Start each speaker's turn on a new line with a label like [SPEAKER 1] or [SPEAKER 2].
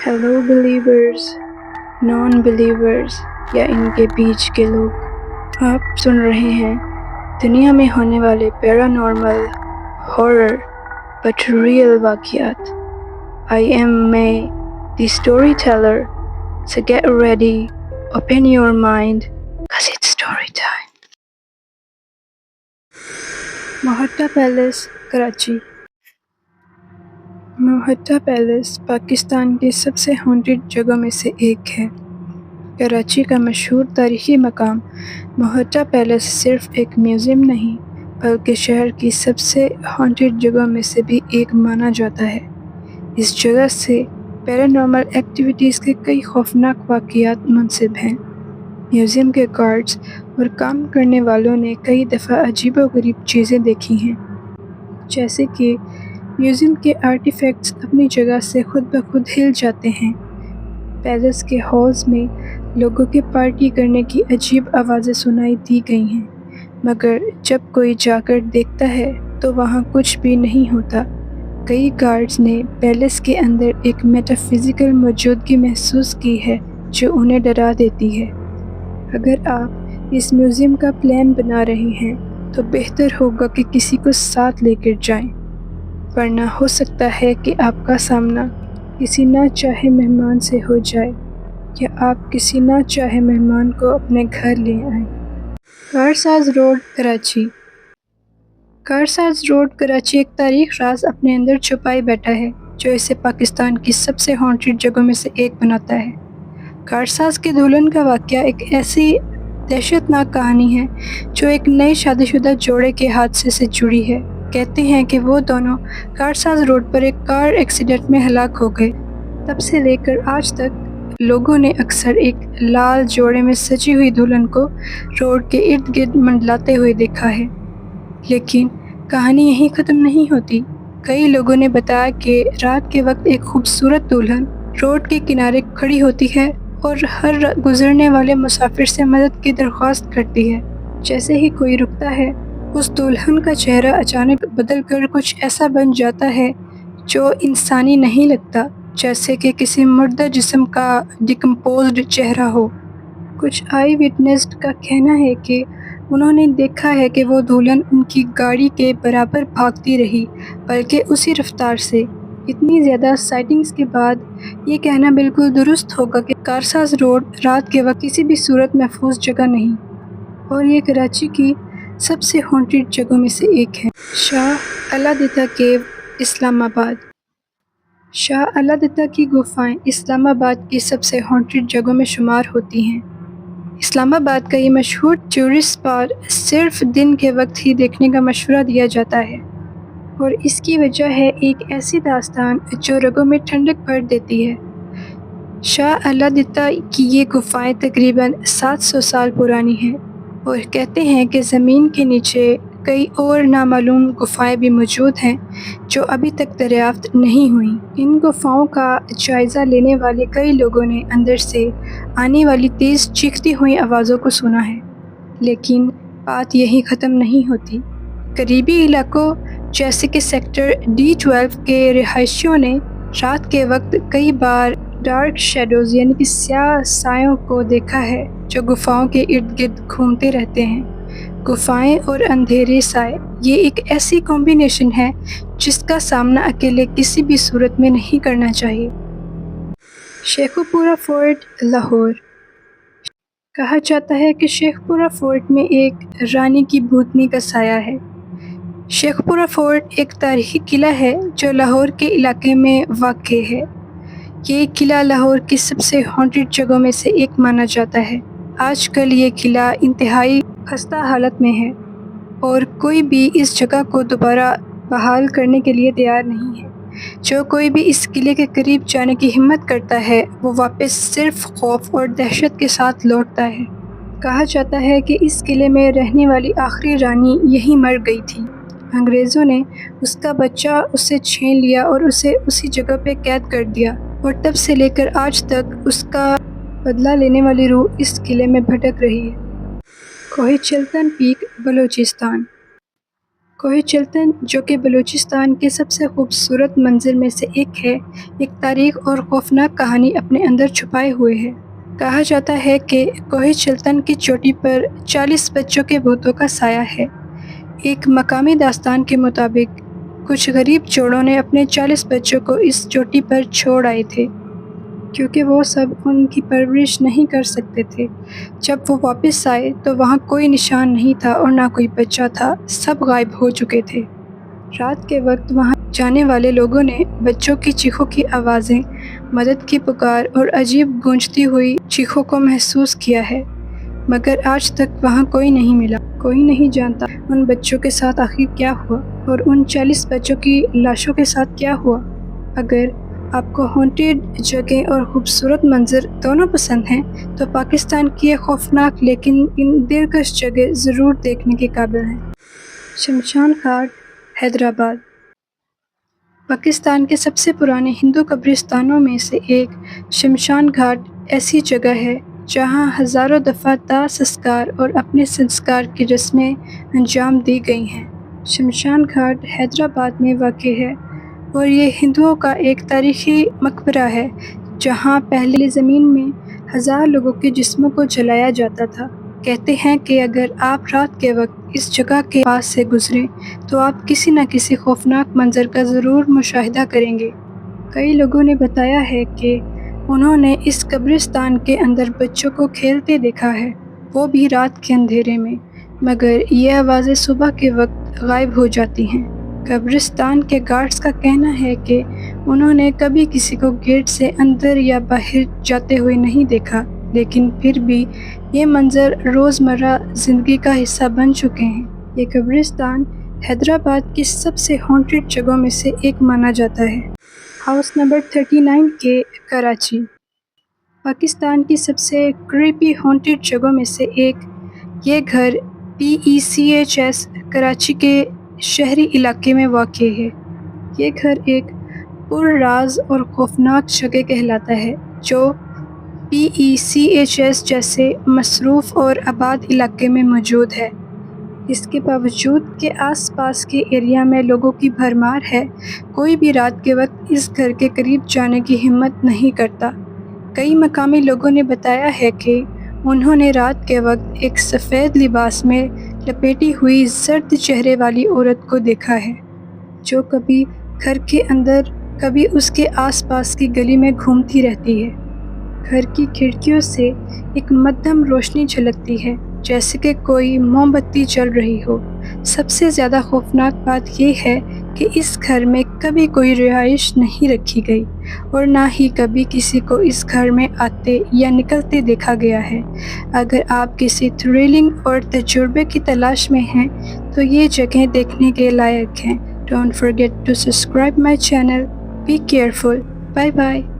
[SPEAKER 1] Hello believers, non believers یا ان کے بیچ کے لوگ، آپ سن رہے ہیں دنیا میں ہونے والے پیرانارمل، ہارر بٹ ریئل واقعات۔ I am May the storyteller, so get ready, open your mind cause it's story time. Mohatta palace, Karachi. Mohatta palace Pakistan کی سب سے ہانٹڈ جگہوں میں سے ایک ہے۔ کراچی کا مشہور تاریخی مقام محاٹا پیلیس صرف ایک میوزیم نہیں بلکہ شہر کی سب سے ہانٹڈ جگہوں میں سے بھی ایک مانا جاتا ہے۔ اس جگہ سے پیرانارمل ایکٹیویٹیز کے کئی خوفناک واقعات منسوب ہیں۔ میوزیم کے گارڈز اور کام کرنے والوں نے کئی دفعہ عجیب و غریب چیزیں دیکھی ہیں، جیسے کہ میوزیم کے آرٹیفیکٹس اپنی جگہ سے خود بخود ہل جاتے ہیں۔ پیلیس کے ہالز میں لوگوں کے پارٹی کرنے کی عجیب آوازیں سنائی دی گئی ہیں، مگر جب کوئی جا کر دیکھتا ہے تو وہاں کچھ بھی نہیں ہوتا۔ کئی گارڈز نے پیلیس کے اندر ایک میٹا فزیکل موجودگی محسوس کی ہے جو انہیں ڈرا دیتی ہے۔ اگر آپ اس میوزیم کا پلان بنا رہے ہیں تو بہتر ہوگا کہ کسی کو ساتھ لے کر جائیں، ورنہ ہو سکتا ہے کہ آپ کا سامنا کسی نہ چاہے مہمان سے ہو جائے یا آپ کسی نہ چاہے مہمان کو اپنے گھر لے آئیں۔ کارساز روڈ، کراچی۔ کارساز روڈ کراچی ایک تاریخ راز اپنے اندر چھپائے بیٹھا ہے جو اسے پاکستان کی سب سے ہانٹڈ جگہوں میں سے ایک بناتا ہے۔ کارساز کے دلہن کا واقعہ ایک ایسی دہشت ناک کہانی ہے جو ایک نئے شادی شدہ جوڑے کے حادثے سے جڑی ہے۔ کہتے ہیں کہ وہ دونوں کارساز روڈ پر ایک کار ایکسیڈنٹ میں ہلاک ہو گئے۔ تب سے لے کر آج تک لوگوں نے اکثر ایک لال جوڑے میں سجی ہوئی دلہن کو روڈ کے ارد گرد منڈلاتے ہوئے دیکھا ہے۔ لیکن کہانی یہیں ختم نہیں ہوتی۔ کئی لوگوں نے بتایا کہ رات کے وقت ایک خوبصورت دلہن روڈ کے کنارے کھڑی ہوتی ہے اور ہر گزرنے والے مسافر سے مدد کی درخواست کرتی ہے۔ جیسے ہی کوئی رکتا ہے، اس دلہن کا چہرہ اچانک بدل کر کچھ ایسا بن جاتا ہے جو انسانی نہیں لگتا، جیسے کہ کسی مردہ جسم کا ڈیکمپوزڈ چہرہ ہو۔ کچھ آئی وٹنسز کا کہنا ہے کہ انہوں نے دیکھا ہے کہ وہ دلہن ان کی گاڑی کے برابر بھاگتی رہی، بلکہ اسی رفتار سے۔ اتنی زیادہ سائٹنگز کے بعد یہ کہنا بالکل درست ہوگا کہ کارساز روڈ رات کے وقت کسی بھی صورت محفوظ جگہ نہیں، اور یہ کراچی کی سب سے ہانٹڈ جگہوں میں سے ایک ہے۔ شاہ الادتہ کیو، اسلام آباد۔ شاہ الادتہ کی گفائیں اسلام آباد کی سب سے ہانٹڈ جگہوں میں شمار ہوتی ہیں۔ اسلام آباد کا یہ مشہور ٹورسٹ اسپاٹ صرف دن کے وقت ہی دیکھنے کا مشورہ دیا جاتا ہے، اور اس کی وجہ ہے ایک ایسی داستان جو رگوں میں ٹھنڈک بھر دیتی ہے۔ شاہ الادتہ کی یہ گفائیں تقریباً 700 سال پرانی ہیں، اور کہتے ہیں کہ زمین کے نیچے کئی اور نامعلوم گفائیں بھی موجود ہیں جو ابھی تک دریافت نہیں ہوئیں۔ ان گفاؤں کا جائزہ لینے والے کئی لوگوں نے اندر سے آنے والی تیز چیختی ہوئی آوازوں کو سنا ہے، لیکن بات یہیں ختم نہیں ہوتی۔ قریبی علاقوں جیسے کہ سیکٹر D12 کے رہائشیوں نے رات کے وقت کئی بار ڈارک شیڈوز یعنی کہ سیاہ سایوں کو دیکھا ہے جو گفاؤں کے ارد گرد گھومتے رہتے ہیں۔ گفائیں اور اندھیرے سائے، یہ ایک ایسی کمبینیشن ہے جس کا سامنا اکیلے کسی بھی صورت میں نہیں کرنا چاہیے۔ شیخو پورہ فورٹ، لاہور۔ کہا جاتا ہے کہ شیخ پورہ فورٹ میں ایک رانی کی بھوتنی کا سایہ ہے۔ شیخ پورہ فورٹ ایک تاریخی قلعہ ہے جو لاہور کے علاقے میں واقع ہے۔ یہ قلعہ لاہور کی سب سے ہانٹڈ جگہوں میں سے ایک مانا جاتا ہے۔ آج کل یہ قلعہ انتہائی خستہ حالت میں ہے، اور کوئی بھی اس جگہ کو دوبارہ بحال کرنے کے لیے تیار نہیں ہے۔ جو کوئی بھی اس قلعے کے قریب جانے کی ہمت کرتا ہے وہ واپس صرف خوف اور دہشت کے ساتھ لوٹتا ہے۔ کہا جاتا ہے کہ اس قلعے میں رہنے والی آخری رانی یہیں مر گئی تھی۔ انگریزوں نے اس کا بچہ اسے چھین لیا اور اسے اسی جگہ پہ قید کر دیا، اور تب سے لے کر آج تک اس کا بدلہ لینے والی روح اس قلعے میں بھٹک رہی ہے۔ کوہ چلتن پیک، بلوچستان۔ کوہ چلتن، جو کہ بلوچستان کے سب سے خوبصورت منظر میں سے ایک ہے، ایک تاریخ اور خوفناک کہانی اپنے اندر چھپائے ہوئے ہے۔ کہا جاتا ہے کہ کوہ چلتن کی چوٹی پر 40 بچوں کے بھوتوں کا سایہ ہے۔ ایک مقامی داستان کے مطابق کچھ غریب جوڑوں نے اپنے 40 بچوں کو اس چوٹی پر چھوڑ آئے تھے، کیونکہ وہ سب ان کی پرورش نہیں کر سکتے تھے۔ جب وہ واپس آئے تو وہاں کوئی نشان نہیں تھا اور نہ کوئی بچہ تھا، سب غائب ہو چکے تھے۔ رات کے وقت وہاں جانے والے لوگوں نے بچوں کی چیخوں کی آوازیں، مدد کی پکار اور عجیب گونجتی ہوئی چیخوں کو محسوس کیا ہے، مگر آج تک وہاں کوئی نہیں ملا۔ کوئی نہیں جانتا ان بچوں کے ساتھ آخر کیا ہوا اور ان 40 بچوں کی لاشوں کے ساتھ کیا ہوا۔ اگر آپ کو ہانٹیڈ جگہیں اور خوبصورت منظر دونوں پسند ہیں تو پاکستان کی یہ خوفناک لیکن دلکش جگہ ضرور دیکھنے کے قابل ہیں۔ شمشان گھاٹ، حیدرآباد۔ پاکستان کے سب سے پرانے ہندو قبرستانوں میں سے ایک شمشان گھاٹ ایسی جگہ ہے جہاں ہزاروں دفعہ داہ سنسکار اور اپنے سنسکار کی رسمیں انجام دی گئی ہیں۔ شمشان گھاٹ حیدرآباد میں واقع ہے اور یہ ہندوؤں کا ایک تاریخی مقبرہ ہے جہاں پہلے زمین میں 1000 لوگوں کے جسموں کو جلایا جاتا تھا۔ کہتے ہیں کہ اگر آپ رات کے وقت اس جگہ کے پاس سے گزریں تو آپ کسی نہ کسی خوفناک منظر کا ضرور مشاہدہ کریں گے۔ کئی لوگوں نے بتایا ہے کہ انہوں نے اس قبرستان کے اندر بچوں کو کھیلتے دیکھا ہے، وہ بھی رات کے اندھیرے میں، مگر یہ آوازیں صبح کے وقت غائب ہو جاتی ہیں۔ قبرستان کے گارڈز کا کہنا ہے کہ انہوں نے کبھی کسی کو گیٹ سے اندر یا باہر جاتے ہوئے نہیں دیکھا، لیکن پھر بھی یہ منظر روزمرہ زندگی کا حصہ بن چکے ہیں۔ یہ قبرستان حیدرآباد کی سب سے ہانٹڈ جگہوں میں سے ایک مانا جاتا ہے۔ ہاؤس نمبر 39 کے، کراچی۔ پاکستان کی سب سے کریپی ہانٹڈ جگہوں میں سے ایک یہ گھر PECHS کراچی کے شہری علاقے میں واقع ہے۔ یہ گھر ایک پر راز اور خوفناک جگہ کہلاتا ہے جو PECHS جیسے مصروف اور آباد علاقے میں موجود ہے۔ اس کے باوجود کہ آس پاس کے ایریا میں لوگوں کی بھرمار ہے، کوئی بھی رات کے وقت اس گھر کے قریب جانے کی ہمت نہیں کرتا۔ کئی مقامی لوگوں نے بتایا ہے کہ انہوں نے رات کے وقت ایک سفید لباس میں لپیٹی ہوئی زرد چہرے والی عورت کو دیکھا ہے، جو کبھی گھر کے اندر کبھی اس کے آس پاس کی گلی میں گھومتی رہتی ہے۔ گھر کی کھڑکیوں سے ایک مدھم روشنی جھلکتی ہے، جیسے کہ کوئی موم بتی جل رہی ہو۔ سب سے زیادہ خوفناک بات یہ ہے کہ اس گھر میں کبھی کوئی رہائش نہیں رکھی گئی اور نہ ہی کبھی کسی کو اس گھر میں آتے یا نکلتے دیکھا گیا ہے۔ اگر آپ کسی تھرلنگ اور تجربے کی تلاش میں ہیں تو یہ جگہیں دیکھنے کے لائق ہیں۔ Don't forget to subscribe my channel. Be careful. Bye bye.